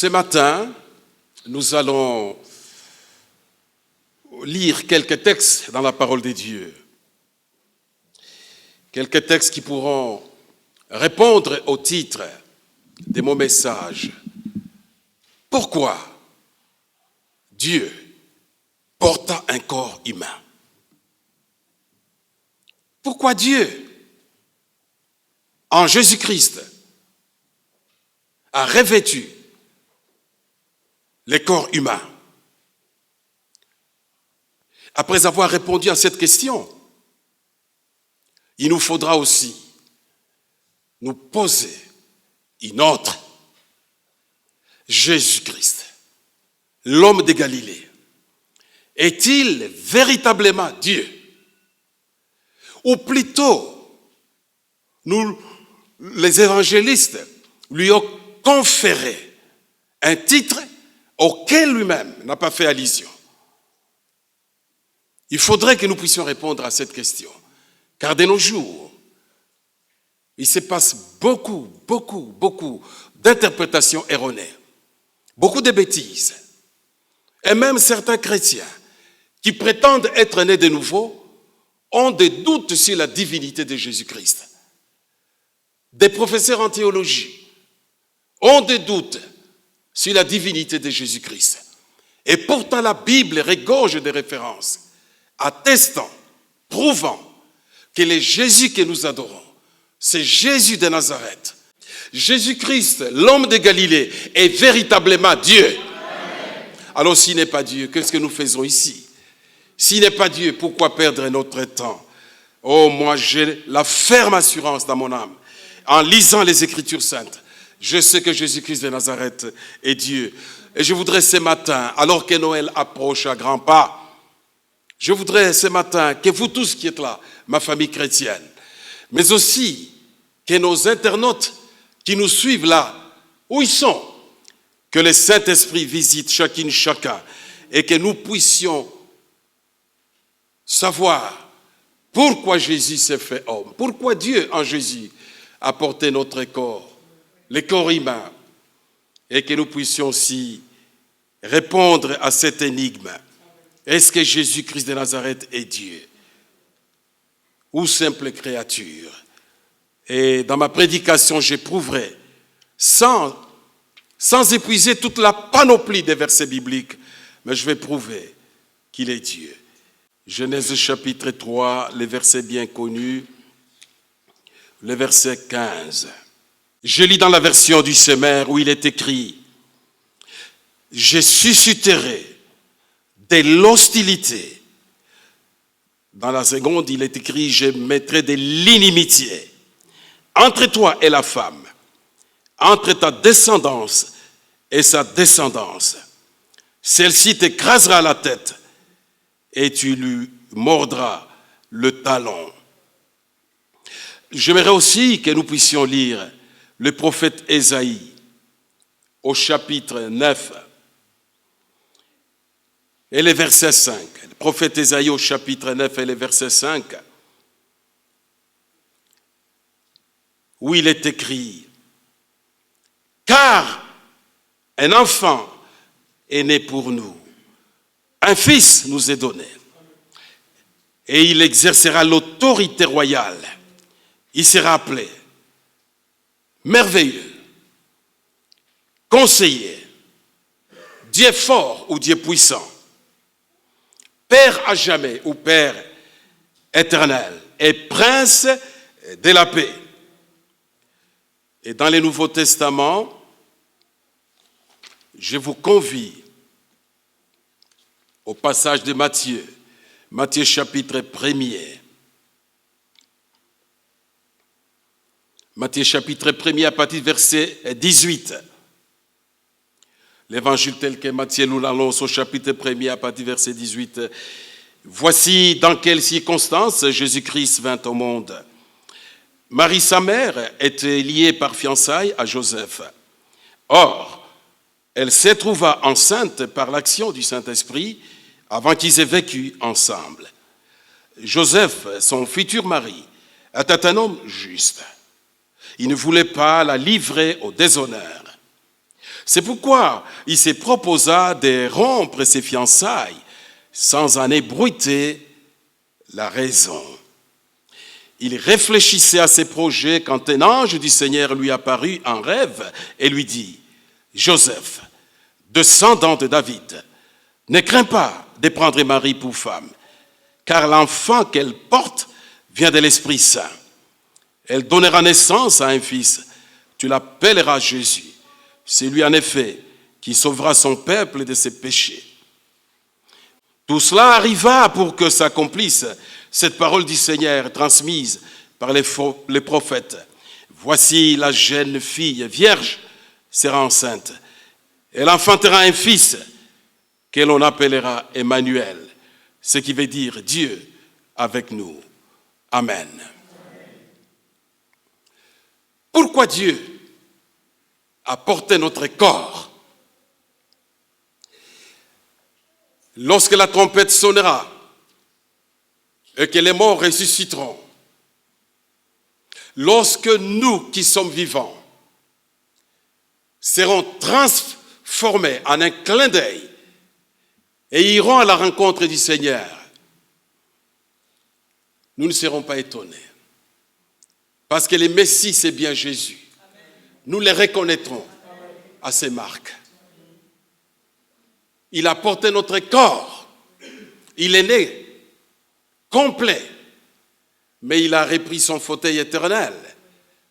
Ce matin, nous allons lire quelques textes dans la parole de Dieu. Quelques textes qui pourront répondre au titre de mon message. Pourquoi Dieu porta un corps humain? Pourquoi Dieu, en Jésus-Christ, a revêtu les corps humains? Après avoir répondu à cette question, il nous faudra aussi nous poser une autre. Jésus-Christ, l'homme de Galilée, est-il véritablement Dieu? Ou plutôt, nous, les évangélistes, lui ont conféré un titre auquel lui-même n'a pas fait allusion. Il faudrait que nous puissions répondre à cette question. Car de nos jours, il se passe beaucoup d'interprétations erronées, beaucoup de bêtises. Et même certains chrétiens qui prétendent être nés de nouveau ont des doutes sur la divinité de Jésus-Christ. Des professeurs en théologie ont des doutes sur la divinité de Jésus-Christ. Et pourtant la Bible regorge de références attestant, prouvant que le Jésus que nous adorons, c'est Jésus de Nazareth. Jésus-Christ, l'homme de Galilée, est véritablement Dieu. Alors s'il n'est pas Dieu, qu'est-ce que nous faisons ici? S'il n'est pas Dieu, pourquoi perdre notre temps? Oh, moi j'ai la ferme assurance dans mon âme, en lisant les Écritures saintes, je sais que Jésus-Christ de Nazareth est Dieu. Et je voudrais ce matin, alors que Noël approche à grands pas, je voudrais ce matin que vous tous qui êtes là, ma famille chrétienne, mais aussi que nos internautes qui nous suivent là, où ils sont, que le Saint-Esprit visite chacune, chacun, et que nous puissions savoir pourquoi Jésus s'est fait homme, pourquoi Dieu en Jésus a porté notre corps, le corps humain, et que nous puissions aussi répondre à cette énigme. Est-ce que Jésus-Christ de Nazareth est Dieu ou simple créature? Et dans ma prédication, j'éprouverai, sans épuiser toute la panoplie des versets bibliques, mais je vais prouver qu'il est Dieu. Genèse chapitre 3, les versets bien connus, le verset 15. Je lis dans la version du Semeur où il est écrit « Je susciterai de l'hostilité ». Dans la seconde, il est écrit « Je mettrai de l'inimitié entre toi et la femme, entre ta descendance et sa descendance. Celle-ci t'écrasera la tête et tu lui mordras le talon. » J'aimerais aussi que nous puissions lire le prophète Ésaïe au chapitre 9 et le verset 5. Le prophète Ésaïe au chapitre 9 et le verset 5, où il est écrit « Car un enfant est né pour nous, un fils nous est donné, et il exercera l'autorité royale. Il sera appelé merveilleux, conseiller, Dieu fort ou Dieu puissant, Père à jamais ou Père éternel et Prince de la paix. » Et dans le Nouveau Testament, je vous convie au passage de Matthieu, Matthieu chapitre 1er. Matthieu chapitre 1er à partir du verset 18. L'évangile tel que Matthieu nous l'annonce au chapitre 1er à partir du verset 18. Voici dans quelles circonstances Jésus-Christ vint au monde. Marie, sa mère, était liée par fiançailles à Joseph. Or, elle se trouva enceinte par l'action du Saint-Esprit avant qu'ils aient vécu ensemble. Joseph, son futur mari, était un homme juste. Il ne voulait pas la livrer au déshonneur. C'est pourquoi il se proposa de rompre ses fiançailles sans en ébruiter la raison. Il réfléchissait à ses projets quand un ange du Seigneur lui apparut en rêve et lui dit « Joseph, descendant de David, ne crains pas de prendre Marie pour femme, car l'enfant qu'elle porte vient de l'Esprit Saint. Elle donnera naissance à un fils, tu l'appelleras Jésus. C'est lui en effet qui sauvera son peuple de ses péchés. » Tout cela arriva pour que s'accomplisse cette parole du Seigneur transmise par les prophètes. Voici la jeune fille vierge sera enceinte. Elle enfantera un fils que l'on appellera Emmanuel, ce qui veut dire Dieu avec nous. Amen. Pourquoi Dieu a porté notre corps? Lorsque la trompette sonnera et que les morts ressusciteront, lorsque nous qui sommes vivants serons transformés en un clin d'œil et irons à la rencontre du Seigneur, nous ne serons pas étonnés. Parce que le Messie, c'est bien Jésus. Nous les reconnaîtrons à ses marques. Il a porté notre corps. Il est né complet. Mais il a repris son fauteuil éternel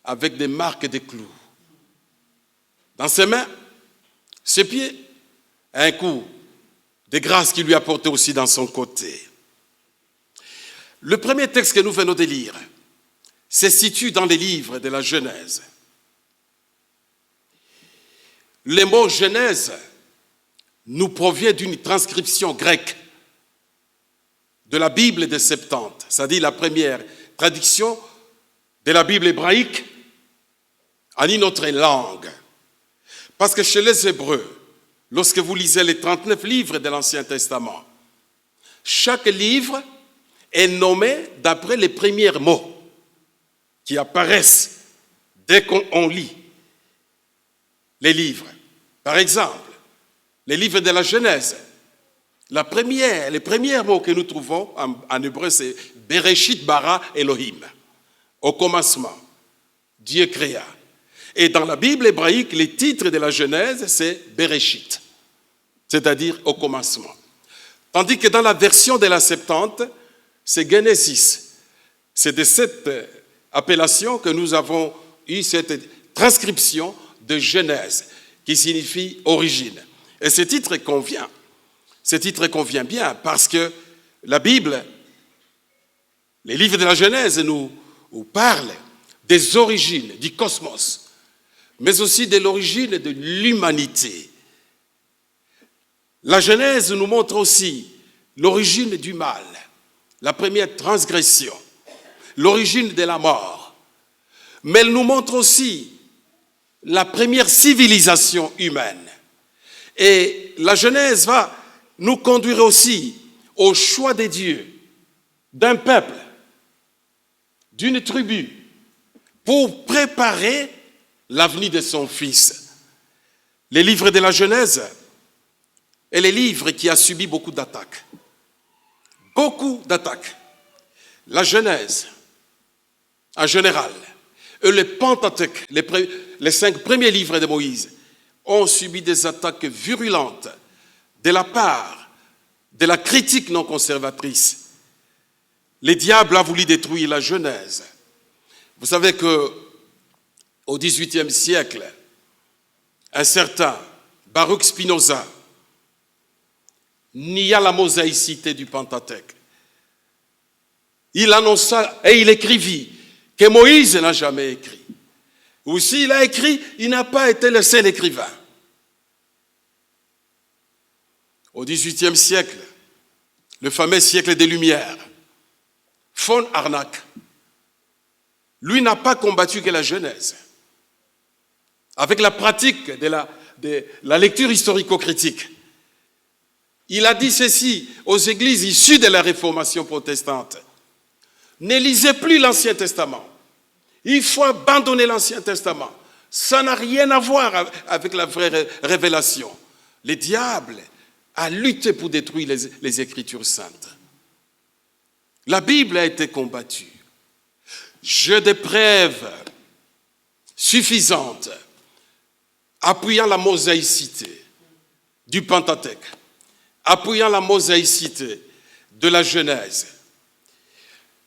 avec des marques de clous. Dans ses mains, ses pieds, un coup de grâce qu'il lui a porté aussi dans son côté. Le premier texte que nous venons de lire se situe dans les livres de la Genèse. Le mot Genèse nous provient d'une transcription grecque de la Bible des Septante, c'est-à-dire la première traduction de la Bible hébraïque en une autre langue. Parce que chez les Hébreux, lorsque vous lisez les 39 livres de l'Ancien Testament, chaque livre est nommé d'après les premiers mots qui apparaissent dès qu'on lit les livres. Par exemple, les livres de la Genèse, les premiers mots que nous trouvons en hébreu, c'est Bereshit bara Elohim. Au commencement, Dieu créa. Et dans la Bible hébraïque, les titres de la Genèse, c'est Bereshit, c'est-à-dire au commencement. Tandis que dans la version de la Septante, c'est Genesis. C'est de cette appellation que nous avons eu cette transcription de Genèse, qui signifie origine. Et ce titre convient. Ce titre convient bien parce que la Bible, les livres de la Genèse nous parlent des origines du cosmos, mais aussi de l'origine de l'humanité. La Genèse nous montre aussi l'origine du mal, la première transgression, l'origine de la mort. Mais elle nous montre aussi la première civilisation humaine. Et la Genèse va nous conduire aussi au choix de Dieu, d'un peuple, d'une tribu, pour préparer l'avenir de son Fils. Les livres de la Genèse est le livre qui a subi beaucoup d'attaques. Beaucoup d'attaques. La Genèse, en général, et le Pentateuque, les 5 premiers livres de Moïse, ont subi des attaques virulentes de la part de la critique non conservatrice. Le diable a voulu détruire la Genèse. Vous savez qu'au XVIIIe siècle, un certain Baruch Spinoza nia la mosaïcité du Pentateuque. Il annonça et il écrivit que Moïse n'a jamais écrit. Ou s'il a écrit, il n'a pas été le seul écrivain. Au XVIIIe siècle, le fameux siècle des Lumières, von Harnack, lui n'a pas combattu que la Genèse. Avec la pratique de la lecture historico-critique, il a dit ceci aux églises issues de la Réformation protestante. Ne lisez plus l'Ancien Testament. Il faut abandonner l'Ancien Testament. Ça n'a rien à voir avec la vraie révélation. Le diable a lutté pour détruire les Écritures saintes. La Bible a été combattue. J'ai des preuves suffisantes appuyant la mosaïcité du Pentateuque, appuyant la mosaïcité de la Genèse.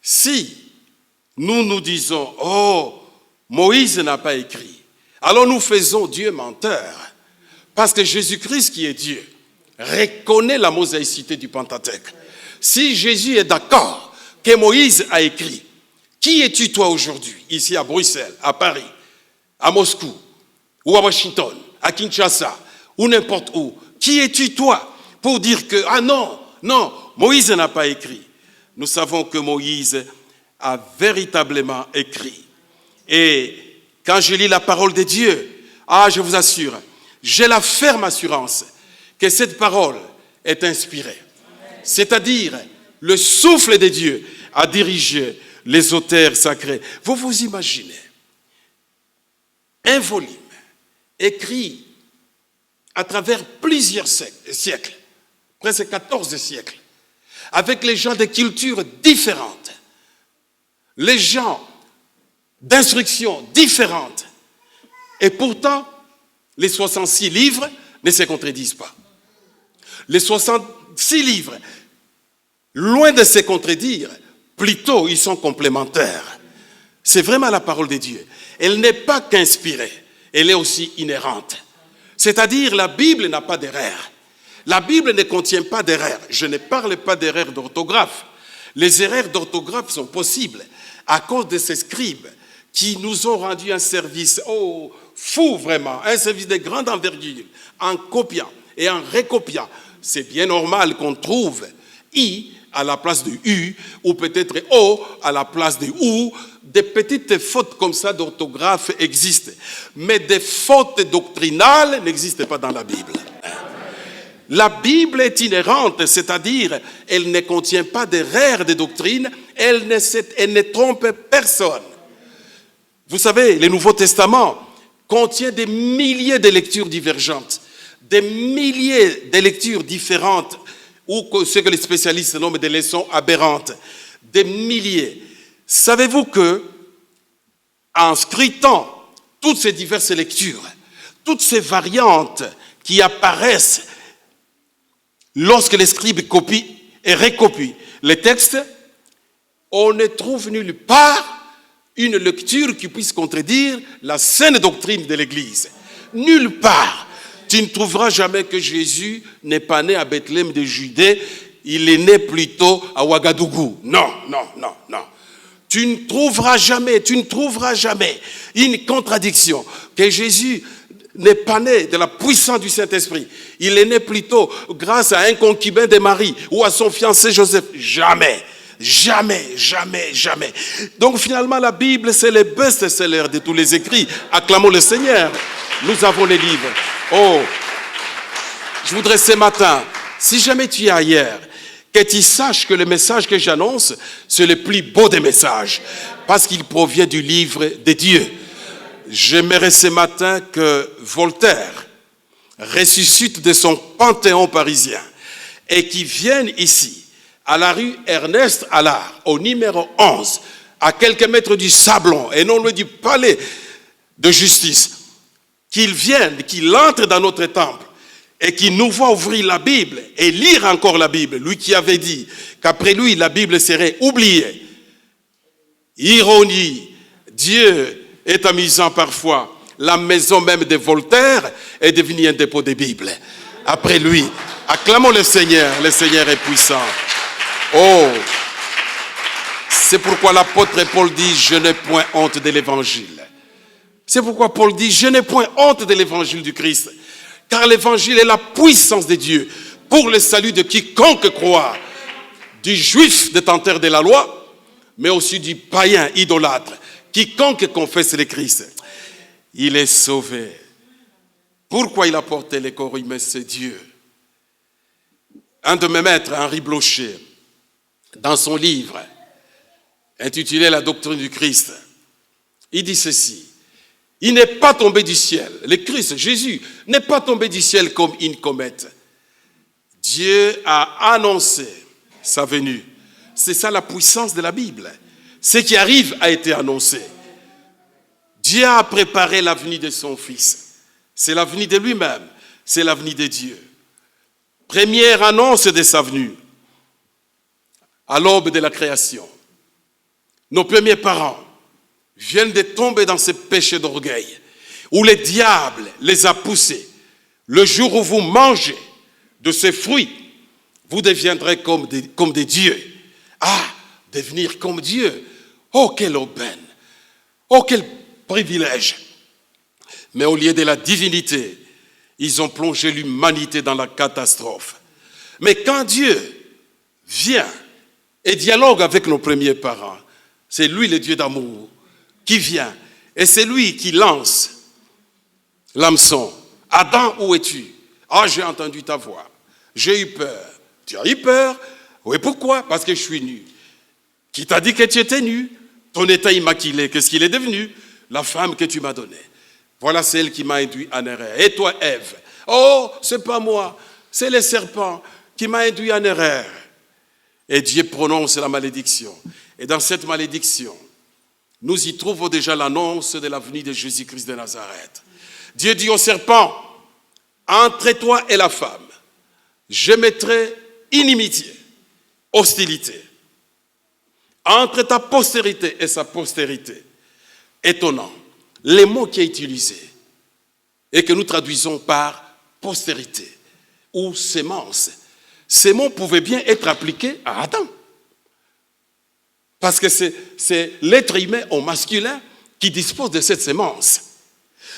Si nous nous disons, oh, Moïse n'a pas écrit, alors nous faisons Dieu menteur. Parce que Jésus-Christ, qui est Dieu, reconnaît la mosaïcité du Pentateuque. Si Jésus est d'accord que Moïse a écrit, qui es-tu toi aujourd'hui, ici à Bruxelles, à Paris, à Moscou, ou à Washington, à Kinshasa, ou n'importe où? Qui es-tu toi pour dire que, ah non, Moïse n'a pas écrit? Nous savons que Moïse a véritablement écrit. Et quand je lis la parole de Dieu, je vous assure, j'ai la ferme assurance que cette parole est inspirée. C'est-à-dire, le souffle de Dieu a dirigé les auteurs sacrés. Vous vous imaginez un volume écrit à travers plusieurs siècles, presque 14 siècles, avec les gens de cultures différentes, les gens d'instructions différentes, et pourtant, les 66 livres ne se contredisent pas. Les 66 livres, loin de se contredire, plutôt ils sont complémentaires. C'est vraiment la parole de Dieu. Elle n'est pas qu'inspirée, elle est aussi inhérente. C'est-à-dire, la Bible n'a pas d'erreur. La Bible ne contient pas d'erreur. Je ne parle pas d'erreur d'orthographe. Les erreurs d'orthographe sont possibles à cause de ces scribes qui nous ont rendu un service fou vraiment, un service de grande envergure, en copiant et en recopiant. C'est bien normal qu'on trouve I à la place de U, ou peut-être O à la place de OU. Des petites fautes comme ça d'orthographe existent. Mais des fautes doctrinales n'existent pas dans la Bible. La Bible est inhérente, c'est-à-dire elle ne contient pas d'erreurs de doctrine, elle ne trompe personne. Vous savez, le Nouveau Testament contient des milliers de lectures divergentes, des milliers de lectures différentes, ou ce que les spécialistes nomment des leçons aberrantes, des milliers. Savez-vous que, en scrutant toutes ces diverses lectures, toutes ces variantes qui apparaissent lorsque les scribes copient et recopient les textes, on ne trouve nulle part une lecture qui puisse contredire la saine doctrine de l'Église. Nulle part. Tu ne trouveras jamais que Jésus n'est pas né à Bethléem de Judée, il est né plutôt à Ouagadougou. Non. Tu ne trouveras jamais une contradiction, que Jésus n'est pas né de la puissance du Saint-Esprit. Il est né plutôt grâce à un concubin de Marie ou à son fiancé Joseph. Jamais. Donc finalement, la Bible, c'est le best-seller de tous les écrits. Acclamons le Seigneur. Nous avons les livres. Je voudrais ce matin, si jamais tu es ailleurs, que tu saches que le message que j'annonce, c'est le plus beau des messages, parce qu'il provient du livre de Dieu. J'aimerais ce matin que Voltaire ressuscite de son panthéon parisien et qu'il vienne ici, à la rue Ernest Allard, au numéro 11, à quelques mètres du Sablon et non loin du palais de justice, qu'il vienne, qu'il entre dans notre temple et qu'il nous voit ouvrir la Bible et lire encore la Bible. Lui qui avait dit qu'après lui, la Bible serait oubliée. Ironie, Dieu est amusant parfois. La maison même de Voltaire est devenue un dépôt de Bible. Après lui, acclamons le Seigneur est puissant. C'est pourquoi l'apôtre Paul dit, je n'ai point honte de l'évangile. C'est pourquoi Paul dit, je n'ai point honte de l'évangile du Christ. Car l'évangile est la puissance de Dieu pour le salut de quiconque croit, du juif détenteur de la loi, mais aussi du païen idolâtre. Quiconque confesse le Christ, il est sauvé. Pourquoi il a porté les corps humains, c'est Dieu. Un de mes maîtres, Henri Blocher, dans son livre intitulé La doctrine du Christ, il dit ceci: Il n'est pas tombé du ciel. Le Christ, Jésus, n'est pas tombé du ciel comme une comète. Dieu a annoncé sa venue. C'est ça la puissance de la Bible. Ce qui arrive a été annoncé. Dieu a préparé l'avenir de son Fils. C'est l'avenir de lui-même. C'est l'avenir de Dieu. Première annonce de sa venue. À l'aube de la création. Nos premiers parents viennent de tomber dans ce péché d'orgueil où le diable les a poussés. Le jour où vous mangez de ces fruits, vous deviendrez comme des dieux. Ah, devenir comme Dieu. Oh, quelle aubaine. Oh, quel privilège. Mais au lieu de la divinité, ils ont plongé l'humanité dans la catastrophe. Mais quand Dieu vient et dialogue avec nos premiers parents, c'est lui le Dieu d'amour qui vient et c'est lui qui lance l'hameçon. Adam, où es-tu? Ah, j'ai entendu ta voix. J'ai eu peur. Tu as eu peur? Oui, pourquoi? Parce que je suis nu. Qui t'a dit que tu étais nu? Ton état immaculé, qu'est-ce qu'il est devenu? La femme que tu m'as donnée. Voilà celle qui m'a induit en erreur. Et toi, Ève? Oh, c'est pas moi. C'est le serpent qui m'a induit en erreur. Et Dieu prononce la malédiction. Et dans cette malédiction, nous y trouvons déjà l'annonce de l'avenir de Jésus-Christ de Nazareth. Dieu dit au serpent, entre toi et la femme, je mettrai inimitié, hostilité. Entre ta postérité et sa postérité. Étonnant. Les mots qui est utilisé et que nous traduisons par postérité ou sémence, ces mots pouvaient bien être appliqués à Adam. Parce que c'est l'être humain au masculin qui dispose de cette sémence.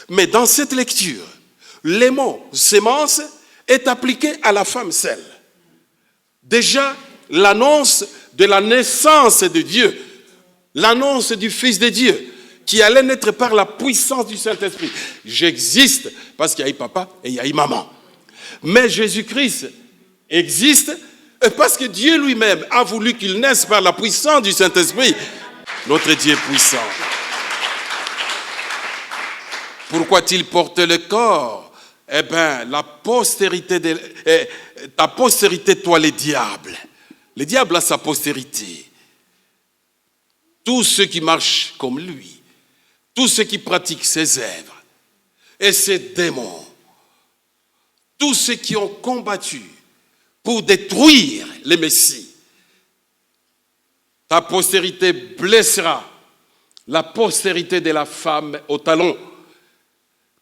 Mais dans cette lecture, les mots sémence est appliqué à la femme seule. Déjà, l'annonce de la naissance de Dieu, l'annonce du Fils de Dieu, qui allait naître par la puissance du Saint-Esprit. J'existe parce qu'il y a eu papa et il y a eu maman. Mais Jésus-Christ existe parce que Dieu lui-même a voulu qu'il naisse par la puissance du Saint-Esprit. Notre Dieu est puissant. Pourquoi il porte le corps? Eh bien, la postérité, ta postérité, toi, le diable. Le diable a sa postérité. Tous ceux qui marchent comme lui, tous ceux qui pratiquent ses œuvres et ses démons, tous ceux qui ont combattu pour détruire le Messie, ta postérité blessera la postérité de la femme au talon.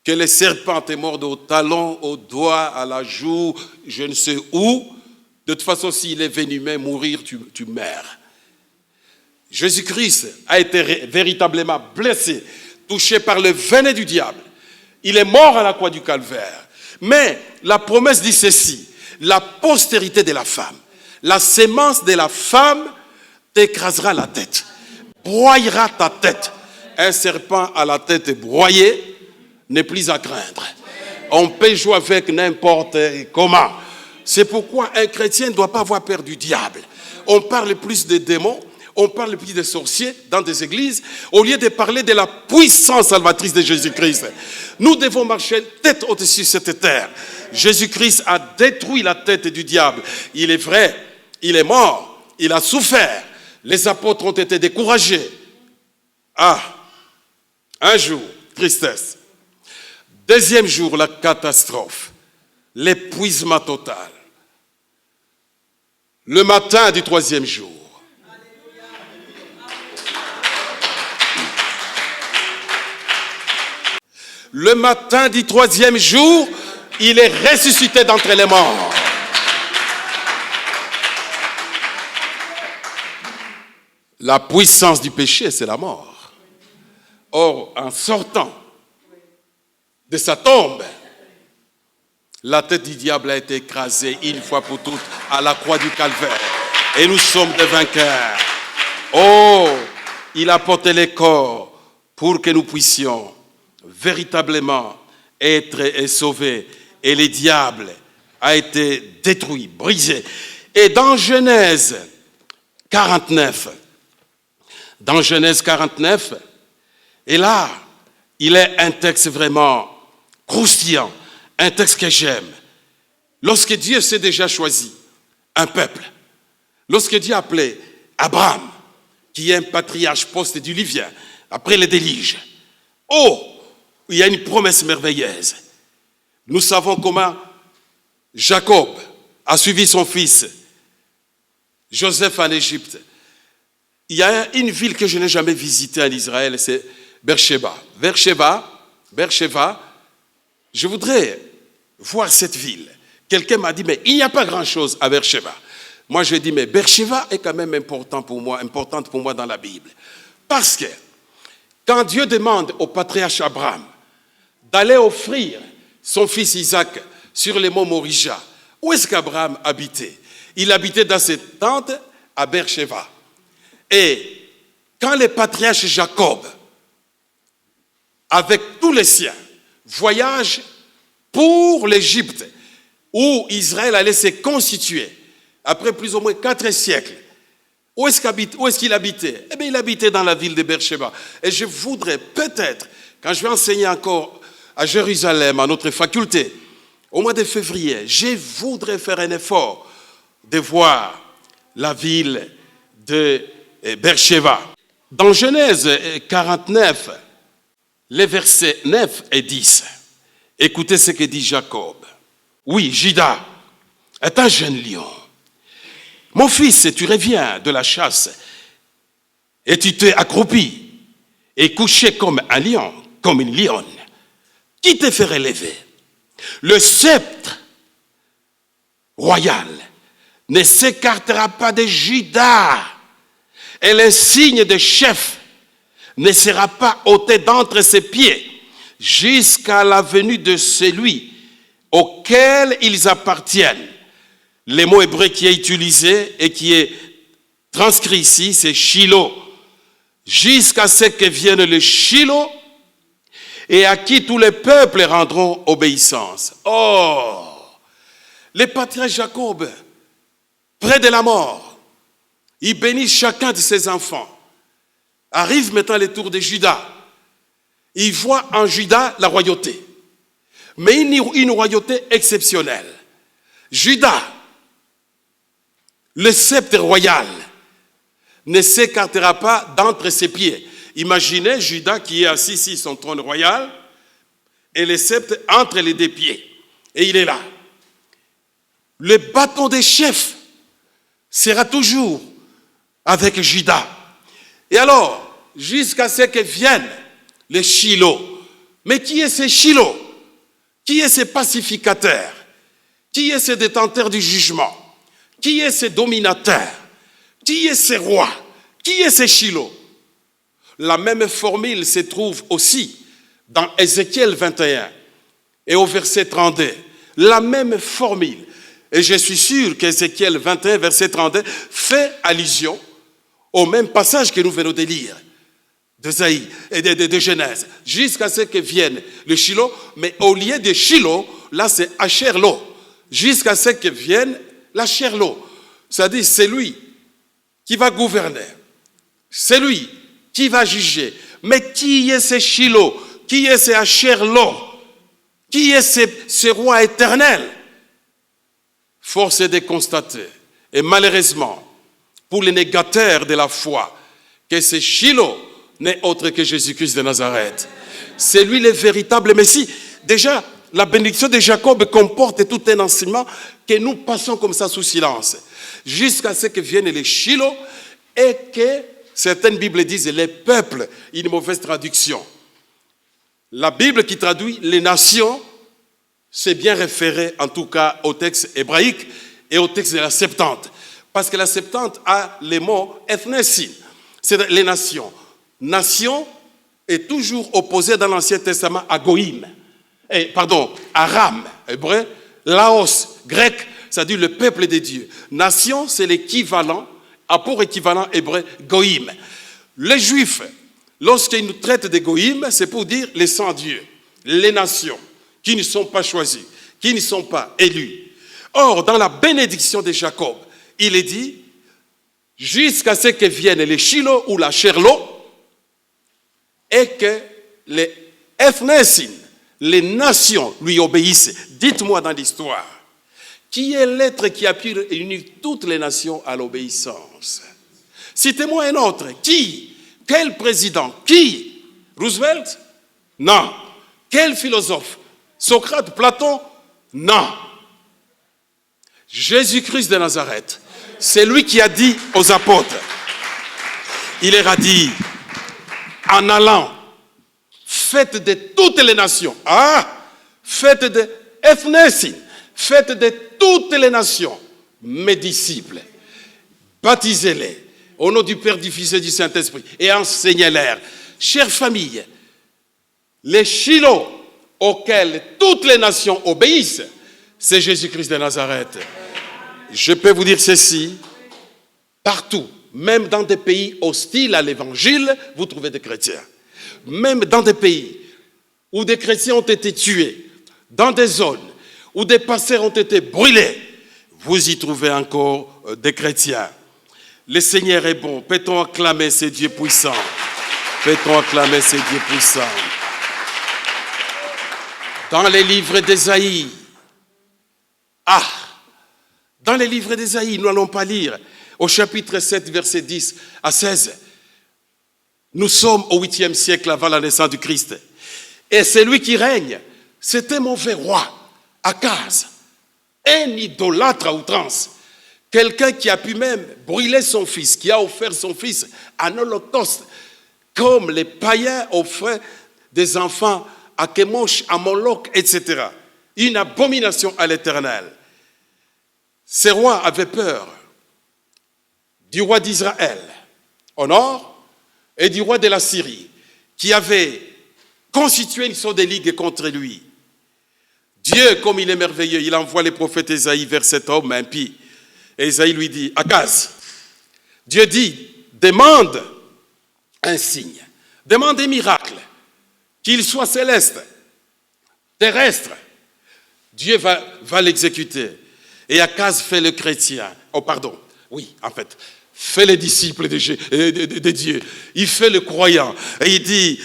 Que le serpent te morde au talon, au doigt, à la joue, je ne sais où. De toute façon, s'il est venimeux, mourir, tu meurs. Jésus-Christ a été véritablement blessé, touché par le venin du diable. Il est mort à la croix du calvaire. Mais la promesse dit ceci, la postérité de la femme, la sémence de la femme t'écrasera la tête, broyera ta tête. Un serpent à la tête broyée n'est plus à craindre. On peut jouer avec n'importe comment. C'est pourquoi un chrétien ne doit pas avoir peur du diable. On parle plus de démons, on parle plus de sorciers dans des églises, au lieu de parler de la puissance salvatrice de Jésus-Christ. Nous devons marcher tête au-dessus de cette terre. Jésus-Christ a détruit la tête du diable. Il est vrai, il est mort, il a souffert. Les apôtres ont été découragés. Ah, un jour, tristesse. Deuxième jour, la catastrophe, l'épuisement total. Le matin du troisième jour, le matin du troisième jour, il est ressuscité d'entre les morts. La puissance du péché, c'est la mort. Or, en sortant de sa tombe, la tête du diable a été écrasée une fois pour toutes à la croix du calvaire. Et nous sommes des vainqueurs. Oh, il a porté les corps pour que nous puissions véritablement être sauvés. Et le diable a été détruit, brisé. Et dans Genèse 49, et là, Il est un texte vraiment croustillant, un texte que j'aime. Lorsque Dieu s'est déjà choisi un peuple, lorsque Dieu a appelé Abraham, qui est un patriarche post-diluvien, après le déluge, il y a une promesse merveilleuse. Nous savons comment Jacob a suivi son fils Joseph en Égypte. Il y a une ville que je n'ai jamais visitée en Israël, c'est Beersheba. Beersheba, je voudrais voir cette ville. Quelqu'un m'a dit, mais il n'y a pas grand-chose à Beersheba. Moi, je dis, mais Beersheba est quand même importante pour moi dans la Bible. Parce que quand Dieu demande au patriarche Abraham d'aller offrir son fils Isaac sur les monts Morija, où est-ce qu'Abraham habitait? Il habitait dans cette tente à Beersheba. Et quand le patriarche Jacob, avec tous les siens, voyage pour l'Égypte, où Israël allait se constituer, après plus ou moins 4 siècles, où est-ce qu'il habitait? Eh bien, il habitait dans la ville de Beersheba. Et je voudrais peut-être, quand je vais enseigner encore à Jérusalem, à notre faculté, au mois de février, je voudrais faire un effort de voir la ville de Beersheba. Dans Genèse 49, les versets 9 et 10, écoutez ce que dit Jacob. Oui, Juda est un jeune lion. Mon fils, tu reviens de la chasse et tu t'es accroupi et couché comme un lion, comme une lionne. Qui te fait relever? Le sceptre royal ne s'écartera pas de Juda et l'insigne de chef ne sera pas ôté d'entre ses pieds jusqu'à la venue de celui auquel ils appartiennent. Le mot hébreu qui est utilisé et qui est transcrit ici, c'est Shiloh. Jusqu'à ce que vienne le Shiloh et à qui tous les peuples rendront obéissance. Oh, le patriarche Jacob, près de la mort, il bénit chacun de ses enfants. Arrive maintenant le tour de Juda. Il voit en Juda la royauté, mais une royauté exceptionnelle. Juda, le sceptre royal, ne s'écartera pas d'entre ses pieds. Imaginez Juda qui est assis sur son trône royal et le sceptre entre les 2 pieds. Et il est là. Le bâton des chefs sera toujours avec Juda. Et alors, jusqu'à ce que vienne le Shiloh. Mais qui est ce Shiloh? Qui est ce pacificateur? Qui est ce détenteur du jugement? Qui est ce dominateur? Qui est ce roi? Qui est ce Shiloh? La même formule se trouve aussi dans Ézéchiel 21 et au verset 32. La même formule. Et je suis sûr qu'Ézéchiel 21, verset 32, fait allusion au même passage que nous venons de lire, de Genèse, jusqu'à ce que vienne le Shiloh, mais au lieu de Shiloh, là c'est Asherlo, jusqu'à ce que vienne l'Asherlo. C'est-à-dire, c'est lui qui va gouverner, c'est lui qui va juger. Mais qui est ce Shiloh? Qui est ce Asherlo? Qui est ce roi éternel? Force est de constater, et malheureusement, pour les négateurs de la foi, que ce Shiloh n'est autre que Jésus-Christ de Nazareth. C'est lui le véritable Messie. Déjà, la bénédiction de Jacob comporte tout un enseignement que nous passons comme ça sous silence, jusqu'à ce que vienne le Shiloh et que certaines Bibles disent les peuples, une mauvaise traduction. La Bible qui traduit les nations, c'est bien référé en tout cas au texte hébraïque et au texte de la Septante. Parce que la Septante a les mots ethnesin, c'est les nations. Nation est toujours opposée dans l'Ancien Testament à Goïm. Aram, hébreu, Laos, grec, c'est-à-dire le peuple de Dieu. Nation, c'est l'équivalent, pour équivalent hébreu, Goïm. Les Juifs, lorsqu'ils nous traitent de Goïm, c'est pour dire les sans-dieux, les nations qui ne sont pas choisies, qui ne sont pas élus. Or, dans la bénédiction de Jacob, il est dit, jusqu'à ce que vienne les Shiloh ou la Sherlo, et que Ethnesin, les nations lui obéissent. Dites-moi dans l'histoire, qui est l'être qui a pu réunir toutes les nations à l'obéissance? Citez-moi un autre. Qui? Quel président? Qui? Roosevelt? Non. Quel philosophe? Socrate, Platon? Non. Jésus-Christ de Nazareth, c'est lui qui a dit aux apôtres, il leur a dit, en allant, faites de toutes les nations, faites de ethnesin, faites de toutes les nations mes disciples, baptisez-les au nom du Père, du Fils et du Saint-Esprit et enseignez-leur. Chère famille, les Shiloh auxquels toutes les nations obéissent, c'est Jésus-Christ de Nazareth. Je peux vous dire ceci, partout, même dans des pays hostiles à l'évangile, vous trouvez des chrétiens. Même dans des pays où des chrétiens ont été tués, dans des zones où des pasteurs ont été brûlés, vous y trouvez encore des chrétiens. Le Seigneur est bon. Peut-on acclamer ce Dieu puissant? Peut-on acclamer ce Dieu puissant? Dans les livres d'Ésaïe, dans les livres d'Ésaïe, nous n'allons pas lire, au chapitre 7, versets 10 à 16, nous sommes au 8e siècle avant la naissance du Christ. Et celui qui règne, c'était mauvais roi, Akaz, un idolâtre à outrance. Quelqu'un qui a pu même brûler son fils, qui a offert son fils en holocauste, comme les païens offraient des enfants à Kemosh, à Moloch, etc. Une abomination à l'Éternel. Ces rois avaient peur du roi d'Israël au nord et du roi de la Syrie, qui avait constitué une sorte de ligue contre lui. Dieu, comme il est merveilleux, il envoie les prophètes Ésaïe vers cet homme impie. Et Ésaïe lui dit, Akaz, Dieu dit, demande un signe, demande un miracle, qu'il soit céleste, terrestre. Dieu va l'exécuter. Et Akaz fait le chrétien. Fait les disciples de Dieu. Il fait le croyant. Et il dit,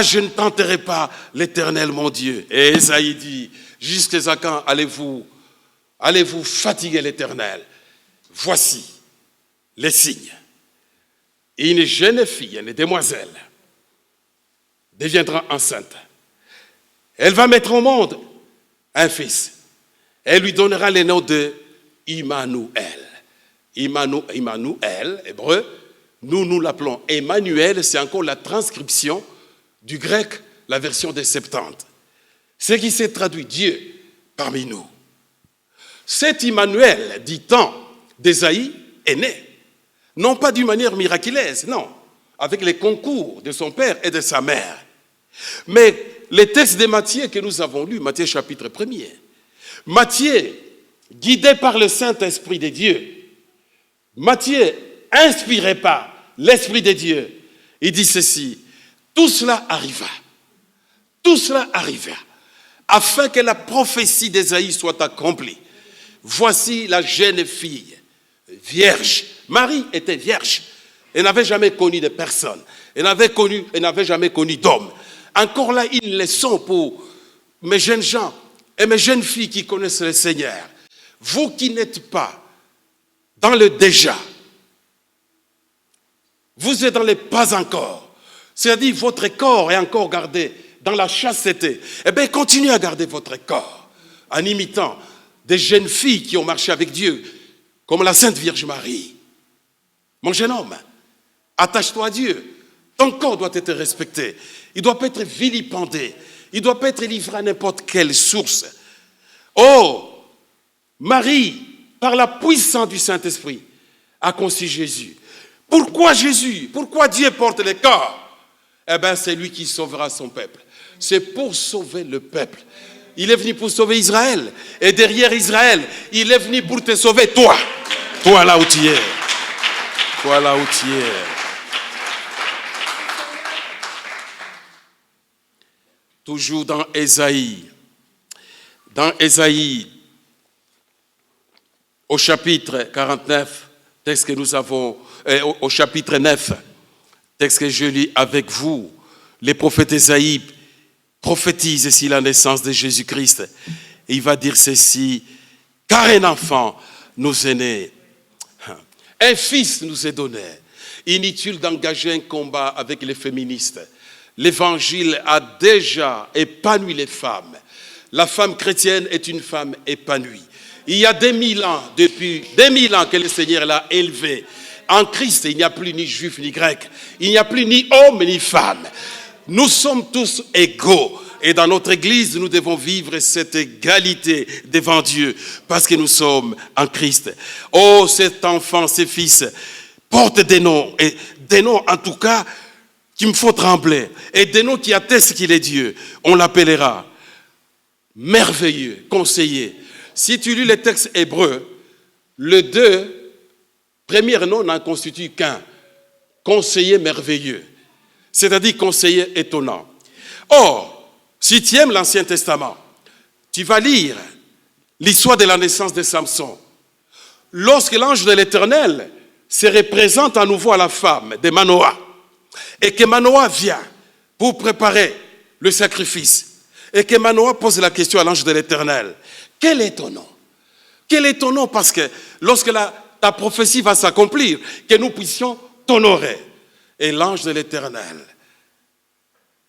je ne tenterai pas l'Éternel mon Dieu. Et Ésaïe dit, jusqu'à quand allez-vous fatiguer l'Éternel? Voici les signes. Une jeune fille, une demoiselle, deviendra enceinte. Elle va mettre au monde un fils. Elle lui donnera le nom de Immanuel. Immanuel, hébreu, nous l'appelons Emmanuel, c'est encore la transcription du grec, la version des Septante. Ce qui s'est traduit Dieu parmi nous. Cet Immanuel, dit-on, d'Ésaïe, est né. Non pas d'une manière miraculeuse, non, avec les concours de son père et de sa mère. Mais les textes de Matthieu que nous avons lus, Matthieu chapitre 1er, Matthieu, guidé par le Saint-Esprit de Dieu, Matthieu, inspiré par l'Esprit de Dieu, il dit ceci, tout cela arriva, afin que la prophétie d'Ésaïe soit accomplie. Voici la jeune fille, vierge. Marie était vierge. Elle n'avait jamais connu de personne. Elle n'avait jamais connu d'homme. Encore là, une leçon pour mes jeunes gens et mes jeunes filles qui connaissent le Seigneur. Vous qui n'êtes pas dans le déjà, vous êtes dans le pas encore. C'est-à-dire votre corps est encore gardé dans la chasteté. Eh bien, continuez à garder votre corps en imitant des jeunes filles qui ont marché avec Dieu, comme la Sainte Vierge Marie. Mon jeune homme, attache-toi à Dieu. Ton corps doit être respecté. Il ne doit pas être vilipendé. Il ne doit pas être livré à n'importe quelle source. Oh, Marie, par la puissance du Saint-Esprit, a conçu Jésus. Pourquoi Jésus? Pourquoi Dieu porte le corps? Eh bien, c'est lui qui sauvera son peuple. C'est pour sauver le peuple. Il est venu pour sauver Israël. Et derrière Israël, il est venu pour te sauver, toi. Toi là où tu es. Toi là où tu es. Toujours dans Ésaïe. Dans Ésaïe, au chapitre 49, texte que nous avons, au chapitre 9, texte que je lis avec vous, les prophètes Ésaïe prophétise ici la naissance de Jésus-Christ. Et il va dire ceci, car un enfant nous est né, un fils nous est donné. Inutile d'engager un combat avec les féministes. L'évangile a déjà épanoui les femmes. La femme chrétienne est une femme épanouie. Il y a 2000 ans, depuis 2000 ans que le Seigneur l'a élevée. En Christ, il n'y a plus ni juif ni grec. Il n'y a plus ni homme ni femme. Nous sommes tous égaux. Et dans notre église, nous devons vivre cette égalité devant Dieu parce que nous sommes en Christ. Oh, cet enfant, ces fils, portent des noms. Et des noms, en tout cas, qui me font trembler. Et des noms qui attestent qu'il est Dieu. On l'appellera merveilleux, conseiller. Si tu lis les textes hébreux, les deux premiers noms n'en constituent qu'un. Conseiller merveilleux. C'est-à-dire conseiller étonnant. Or, si tu aimes l'Ancien Testament, tu vas lire l'histoire de la naissance de Samson. Lorsque l'ange de l'Éternel se représente à nouveau à la femme de Manoah, et que Manoah vient pour préparer le sacrifice, et que Manoah pose la question à l'ange de l'Éternel, quel est ton nom? Quel est ton nom? Parce que lorsque ta prophétie va s'accomplir, que nous puissions t'honorer. Et l'ange de l'Éternel,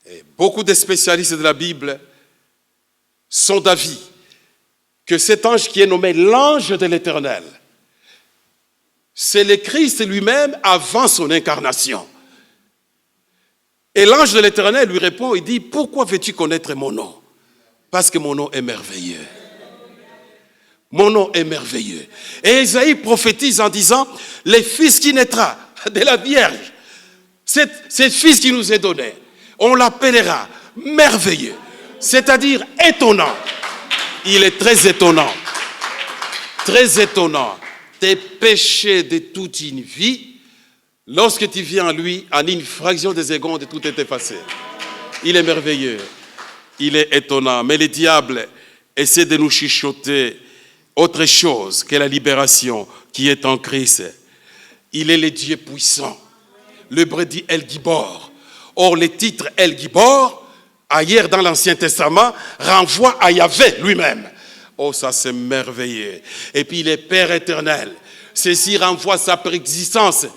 et beaucoup de spécialistes de la Bible sont d'avis que cet ange qui est nommé l'ange de l'Éternel, c'est le Christ lui-même avant son incarnation. Et l'ange de l'Éternel lui répond, il dit, pourquoi veux-tu connaître mon nom? Parce que mon nom est merveilleux. Mon nom est merveilleux. Et Isaïe prophétise en disant, le fils qui naîtra de la Vierge, cet fils qui nous est donné, on l'appellera merveilleux, c'est-à-dire étonnant. Il est très étonnant. Très étonnant. Tes péchés de toute une vie, lorsque tu viens à lui, en une fraction de seconde, tout est effacé. Il est merveilleux. Il est étonnant. Mais le diable essaie de nous chuchoter autre chose que la libération qui est en Christ. Il est le Dieu puissant. L'hébreu dit El Gibor. Or, le titre El Gibor, ailleurs dans l'Ancien Testament, renvoie à Yahvé lui-même. Oh, ça c'est merveilleux. Et puis, il est Père éternel. Ceci renvoie à sa préexistence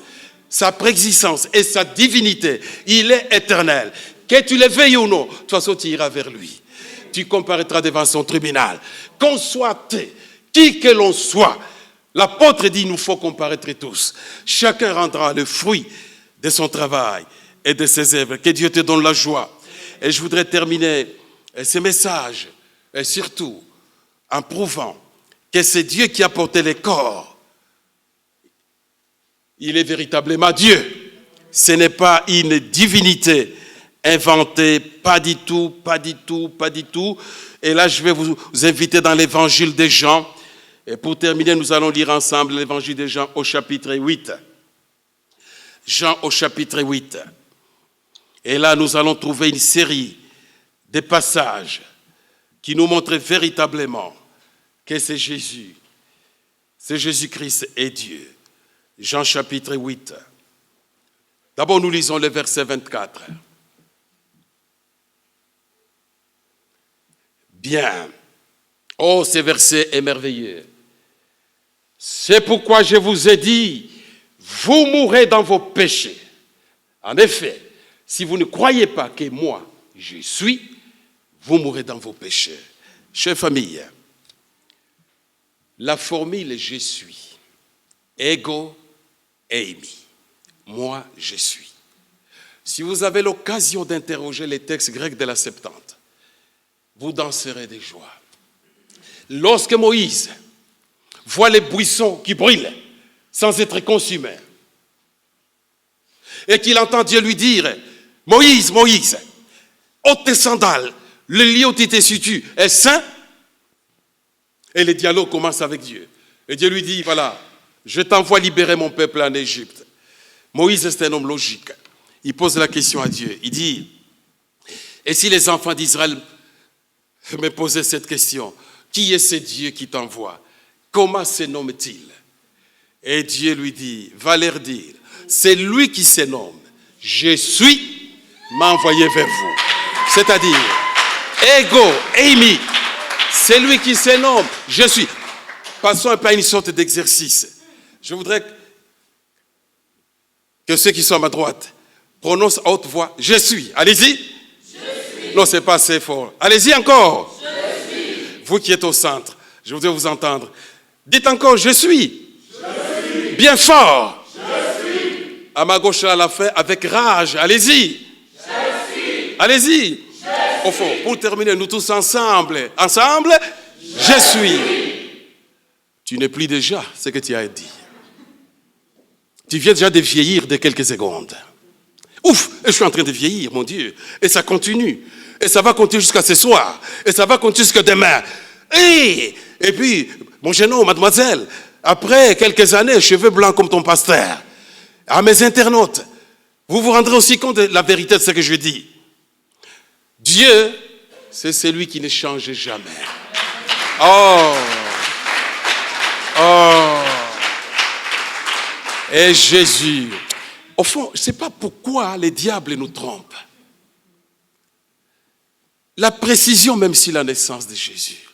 et sa divinité. Il est éternel. Que tu le veuilles ou non, de toute façon, tu iras vers lui. Tu comparaîtras devant son tribunal. Qu'on soit qui que l'on soit, l'apôtre dit, il nous faut comparaître tous. Chacun rendra le fruit de son travail et de ses œuvres. Que Dieu te donne la joie. Et je voudrais terminer ce message, et surtout en prouvant que c'est Dieu qui a porté les corps. Il est véritablement Dieu. Ce n'est pas une divinité inventée, pas du tout, pas du tout, pas du tout. Et là, je vais vous inviter dans l'évangile de Jean. Et pour terminer, nous allons lire ensemble l'évangile de Jean au chapitre 8. Jean au chapitre 8. Et là, nous allons trouver une série de passages qui nous montrent véritablement que c'est Jésus. C'est Jésus-Christ et Dieu. Jean chapitre 8. D'abord, nous lisons le verset 24. Bien. Oh, ce verset est merveilleux. C'est pourquoi je vous ai dit, vous mourrez dans vos péchés. En effet, si vous ne croyez pas que moi, je suis, vous mourrez dans vos péchés. Chère famille, la formule je suis, ego eimi, moi je suis. Si vous avez l'occasion d'interroger les textes grecs de la Septante, vous danserez de joie. Lorsque Moïse voit les buissons qui brûlent sans être consumés, et qu'il entend Dieu lui dire, Moïse, Moïse, ôte tes sandales, le lieu où tu t'es situé est saint. Et le dialogue commence avec Dieu. Et Dieu lui dit, voilà, je t'envoie libérer mon peuple en Égypte. Moïse est un homme logique. Il pose la question à Dieu. Il dit, et si les enfants d'Israël me posaient cette question, qui est ce Dieu qui t'envoie? Comment se nomme-t-il? Et Dieu lui dit, va leur dire, c'est lui qui se nomme, je suis, m'a envoyé vers vous. C'est-à-dire, Ego, eimi. C'est lui qui se nomme. Je suis. Passons un peu à une sorte d'exercice. Je voudrais que ceux qui sont à ma droite prononcent à haute voix. Je suis. Allez-y. Je suis. Non, c'est pas assez fort. Allez-y encore. Je suis. Vous qui êtes au centre, je voudrais vous entendre. Dites encore, je suis. Je suis. Bien fort. Je suis. À ma gauche, à la fin, avec rage. Allez-y. Je suis. Allez-y. Au fond, pour terminer, nous tous ensemble. Ensemble, je suis. Tu n'es plus déjà ce que tu as dit. Tu viens déjà de vieillir de quelques secondes. Ouf, je suis en train de vieillir, mon Dieu. Et ça continue. Et ça va continuer jusqu'à ce soir. Et ça va continuer jusqu'à demain. Et puis, mon jeune homme, mademoiselle, après quelques années, cheveux blancs comme ton pasteur, à mes internautes, vous vous rendrez aussi compte de la vérité de ce que je dis. Dieu, c'est celui qui ne change jamais. Oh! Oh! Et Jésus. Au fond, je ne sais pas pourquoi les diables nous trompent. La précision, même si la naissance de Jésus.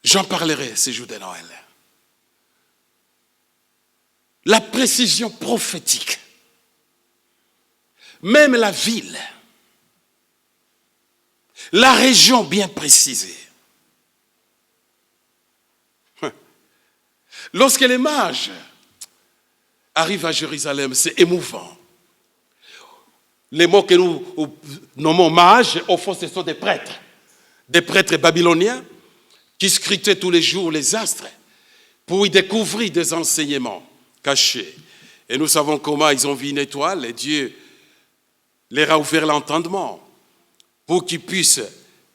J'en parlerai ces jours de Noël. La précision prophétique. Même la ville, la région bien précisée. Lorsque les mages arrivent à Jérusalem, c'est émouvant. Les mots que nous nommons mages, au fond, ce sont des prêtres babyloniens qui scrutaient tous les jours les astres pour y découvrir des enseignements cachés. Et nous savons comment ils ont vu une étoile et Dieu leur a ouvert l'entendement pour qu'ils puissent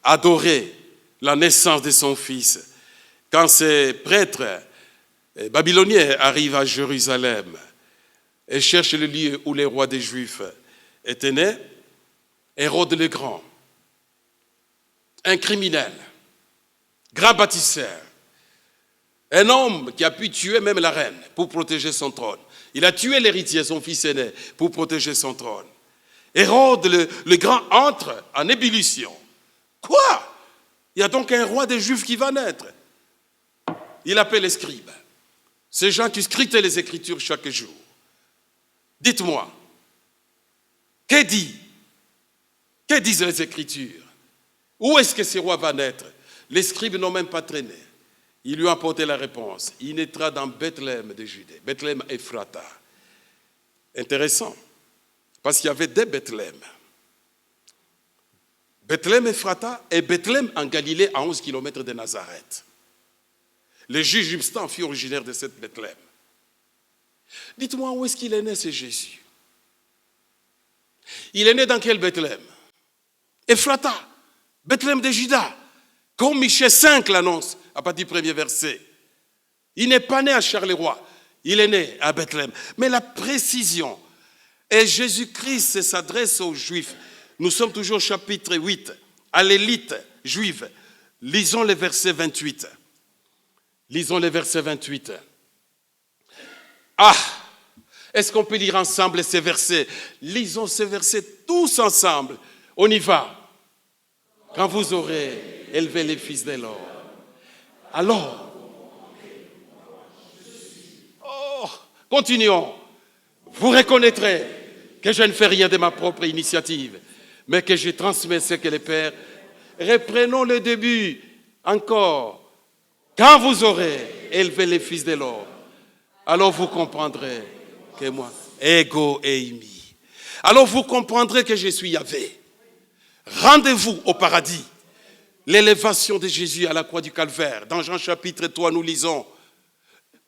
adorer la naissance de son fils. Quand ces prêtres babyloniens arrivent à Jérusalem et cherchent le lieu où les rois des Juifs étaient nés, Hérode le Grand, un criminel, grand bâtisseur, un homme qui a pu tuer même la reine pour protéger son trône. Il a tué l'héritier, son fils aîné, pour protéger son trône. Hérode le Grand entre en ébullition. Quoi? Il y a donc un roi des Juifs qui va naître. Il appelle les scribes. Ces gens qui scrutaient les Écritures chaque jour. Dites-moi, que disent les Écritures? Où est-ce que ce roi va naître? Les scribes n'ont même pas traîné. Ils lui ont apporté la réponse. Il naîtra dans Bethléem de Judée. Bethléem Ephrata. Intéressant. Parce qu'il y avait deux Bethléem. Bethléem Ephrata et Bethléem en Galilée à 11 km de Nazareth. Les juges juibs furent originaires de cette Bethléem. Dites-moi où est-ce qu'il est né, ce Jésus? Il est né dans quel Bethléem? Ephrata, Bethléem de Juda. Comme Michée 5 l'annonce à partir du premier verset. Il n'est pas né à Charleroi, il est né à Bethléem. Mais la précision, et Jésus-Christ s'adresse aux Juifs. Nous sommes toujours au chapitre 8, à l'élite juive. Lisons le verset 28. Lisons le verset 28. Ah! Est-ce qu'on peut lire ensemble ces versets? Lisons ces versets tous ensemble. On y va. Quand vous aurez élevé les fils de l'homme, alors, continuons. Vous reconnaîtrez que je ne fais rien de ma propre initiative, mais que je transmets ce que le Père. Reprenons le début encore. Quand vous aurez élevé les fils de l'homme, alors vous comprendrez que moi, ego eimi. Alors vous comprendrez que je suis Yahvé. Rendez-vous au paradis. L'élévation de Jésus à la croix du Calvaire. Dans Jean chapitre 3, nous lisons,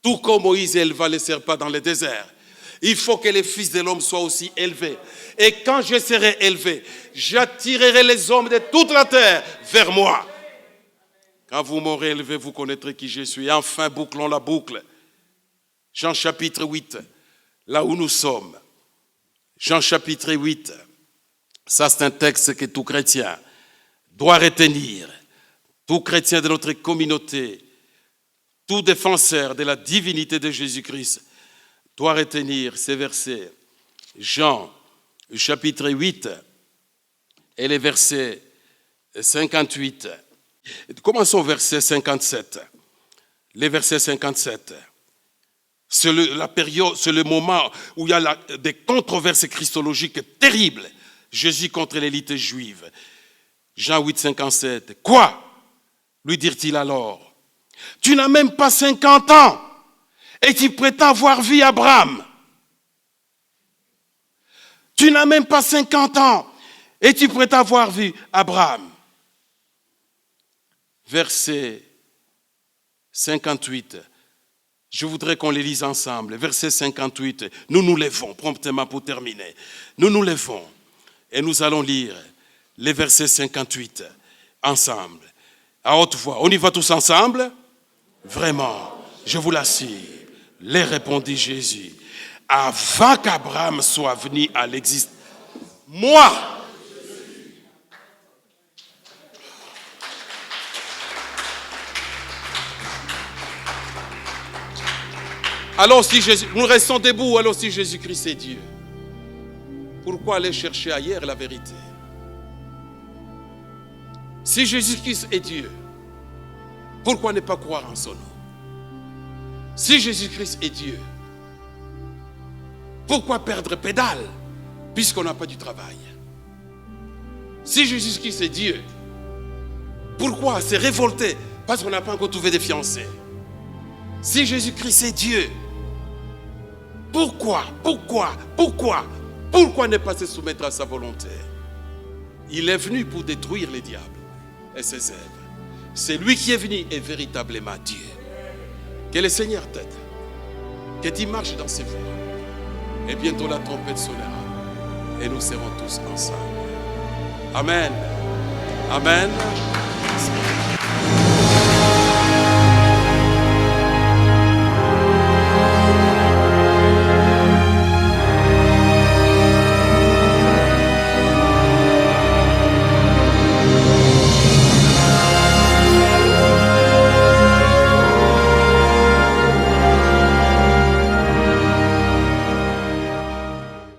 tout comme Moïse éleva les serpents dans le désert, il faut que les fils de l'homme soient aussi élevés. Et quand je serai élevé, j'attirerai les hommes de toute la terre vers moi. Quand vous m'aurez élevé, vous connaîtrez qui je suis. Enfin, bouclons la boucle. Jean chapitre 8, là où nous sommes. Jean chapitre 8, ça c'est un texte que tout chrétien doit retenir. Tout chrétien de notre communauté, tout défenseur de la divinité de Jésus-Christ doit retenir ces versets. Jean chapitre 8 et les versets 58. Commençons au verset 57. Les versets 57. C'est la période, c'est le moment où il y a des controverses christologiques terribles. Jésus contre l'élite juive. Jean 8, 57. Quoi? Lui dirent-ils alors. Tu n'as même pas 50 ans et tu prétends avoir vu Abraham. Tu n'as même pas 50 ans et tu prétends avoir vu Abraham. Verset 58. Je voudrais qu'on les lise ensemble. Verset 58. Nous nous levons promptement pour terminer. Nous nous levons et nous allons lire les versets 58 ensemble. À haute voix. On y va tous ensemble? Vraiment, je vous l'assure. Les répondit Jésus. Avant qu'Abraham soit venu à l'existence, moi, alors si Jésus, nous restons debout, alors si Jésus-Christ est Dieu, pourquoi aller chercher ailleurs la vérité? Si Jésus-Christ est Dieu, pourquoi ne pas croire en son nom? Si Jésus-Christ est Dieu, pourquoi perdre pédale puisqu'on n'a pas du travail? Si Jésus-Christ est Dieu, pourquoi se révolter parce qu'on n'a pas encore trouvé de fiancés? Si Jésus-Christ est Dieu, pourquoi ne pas se soumettre à sa volonté? Il est venu pour détruire les diables et ses œuvres. C'est lui qui est venu est véritablement Dieu. Que le Seigneur t'aide, que tu marches dans ses voies. Et bientôt la trompette sonnera et nous serons tous ensemble. Amen. Amen.